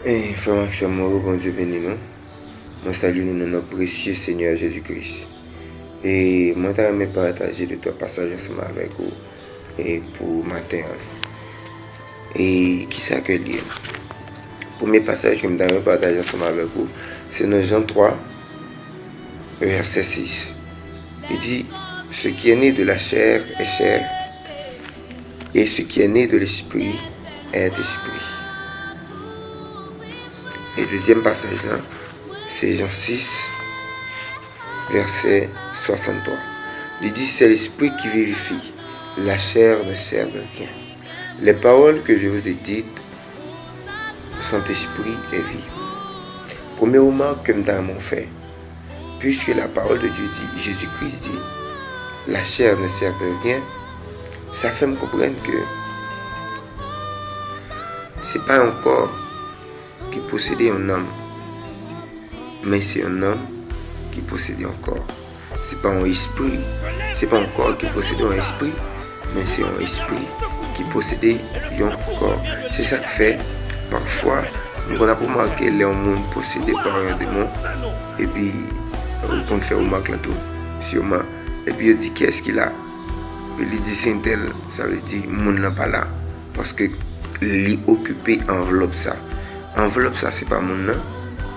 Et frère Maxime, bon Dieu béni nous. Moi salue nous notre précieux Seigneur Jésus-Christ. Et moi j'aimerais partager de trois passages ensemble avec vous et pour matin. Et qui ça que lire? Premier passage que je vais partager ensemble avec vous, c'est dans Jean 3, verset 6. Il dit, ce qui est né de la chair est chair, et ce qui est né de l'esprit est esprit. Et le deuxième passage là, c'est Jean 6, verset 63. Il dit, c'est l'esprit qui vivifie, la chair ne sert de rien. Les paroles que je vous ai dites sont esprit et vie. Première remarque que nous avons fait, puisque la parole de Dieu dit, Jésus-Christ dit, la chair ne sert de rien, ça fait me comprendre que c'est pas un corps qui possédait un homme, mais c'est un homme qui possédait un corps. C'est pas un esprit, c'est pas un corps qui possédait un esprit, mais c'est un esprit qui possédait un corps. C'est ça que fait parfois, on a remarqué les gens possédés par un démon, et puis on fait remarque là tout, sûrement. Et puis il dit qu'est-ce qu'il a? Il dit c'est tel, ça veut dire monde n'est pas là, parce que il occupé enveloppe ça. Enveloppe ça c'est pas mon nom,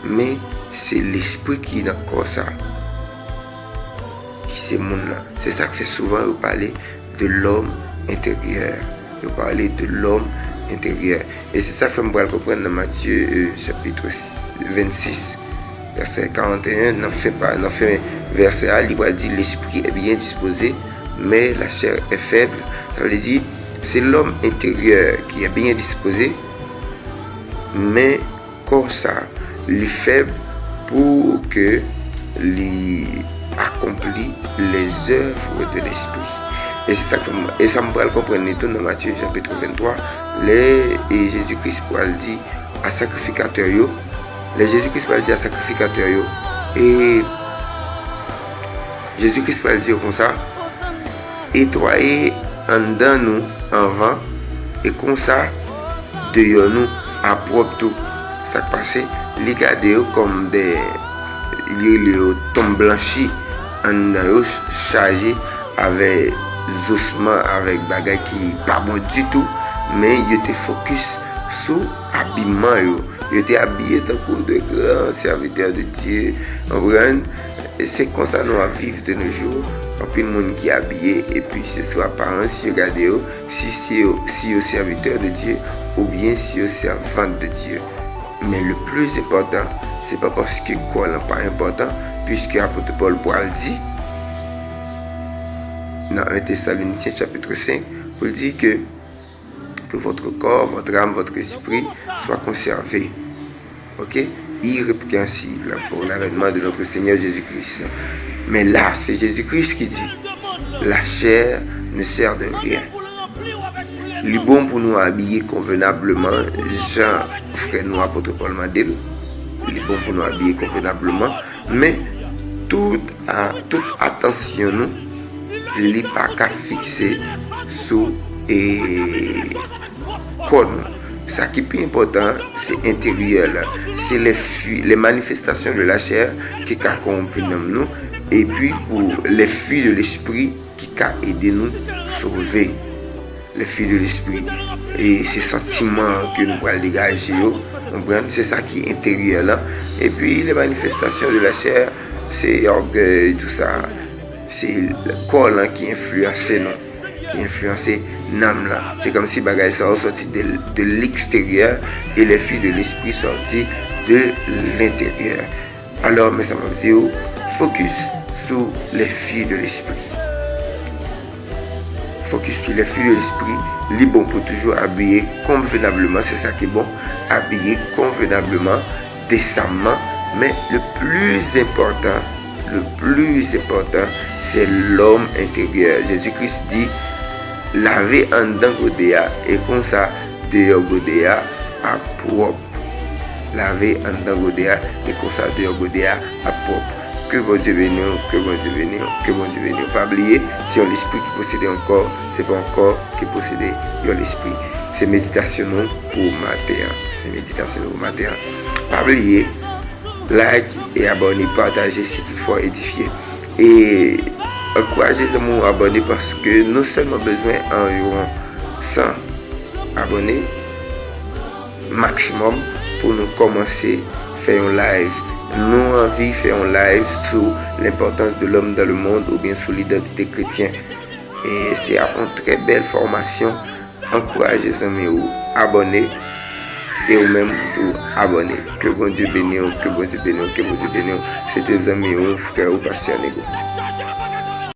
mais c'est l'esprit qui est dans le corps ça, qui c'est mon là. C'est ça que fait souvent vous parler de l'homme intérieur. Vous parlez de l'homme intérieur. Et c'est ça que je me comprendre dans Matthieu chapitre 26, verset 41. N'en fait verset A, il dit l'esprit est bien disposé, mais la chair est faible. Ça veut dire c'est l'homme intérieur qui est bien disposé, mais corps ça, il est faible pour que il accomplit les œuvres de l'esprit. Et c'est ça que ça me pourrait comprendre tout dans Matthieu chapitre 23. Et Jésus-Christ pourrait dire à sacrificateur yo. Jésus-Christ pourrait dire à sacrificateur yo. Et Jésus-Christ pourrait dire comme ça. Étoyer en dedans nous en vent. Et comme ça, dehors nous à propre tout. Ça qui passe, les garder comme des tombes blanchies en dedans chargés avec ossements, avec bagages qui pas bon du tout, mais il était focus sur l'habillement. Il était habillé tant que de grands serviteurs de Dieu. Et c'est comme ça nous vivons de nos jours. Il y a le monde qui est habillé et puis c'est soit apparence, si regardez si c'est serviteur de Dieu ou bien si c'est servant de Dieu. Mais le plus important, c'est pas parce que quoi n'est pas important, puisque l'apôtre Paul dit dans 1 Thessaloniciens chapitre 5, pour dire que votre corps, votre âme, votre esprit soient conservés, irrépréhensibles pour l'avènement de notre Seigneur Jésus-Christ. Mais là, c'est Jésus-Christ qui dit, la chair ne sert de rien. Il est bon pour nous habiller convenablement, Jean, frère nous, apôtre Paul m'a dit, il est bon pour nous habiller convenablement, mais toute attention nous, il n'est pas qu'à fixer sur corps. Ce qui est plus important, c'est intérieur. C'est les manifestations de la chair qui accompagnent nous. Et puis pour les fruits de l'esprit qui aident nous à sauver. Les fruits de l'esprit. Et ces sentiments que nous pouvons dégager, c'est ça qui est intérieur là. Et puis les manifestations de la chair, c'est orgueil, tout ça. C'est le corps là, qui influence nous, qui influence l'âme là. C'est comme si bagaille ça sorti de l'extérieur et les filles de l'esprit sortis de l'intérieur. Alors, mais ça m'a dit, focus sur les filles de l'esprit. Focus sur les filles de l'esprit. Les bon pour toujours habiller convenablement, c'est ça qui est bon. Habiller convenablement, décemment, mais le plus important, c'est l'homme intérieur. Jésus-Christ dit, laver en dedans godéa et comme ça, dehors godéa à propre. Laver en dedans godéa et comme ça, dehors godéa à propre. Que bon Dieu bénisse, que bon Dieu bénisse, que bon Dieu bénisse. Pas oublier, si on l'esprit qui possède encore, c'est pas encore qui possède l'esprit. C'est méditation pour matin. C'est méditation pour matin. Pas oublier, like et abonner, partager si toutefois édifié. Et encourager les gens à abonner parce que nous seulement besoin environ 100 abonnés maximum pour nous commencer à faire un live. Nous envie de faire un live sur l'importance de l'homme dans le monde ou bien sur l'identité chrétienne. Et c'est une très belle formation. Encouragez les amis à abonner et ou même pour abonner. Que bon Dieu bénisse, que bon Dieu bénisse, que bon Dieu bénisse. C'est tes amis ou frères ou pasteur Nego.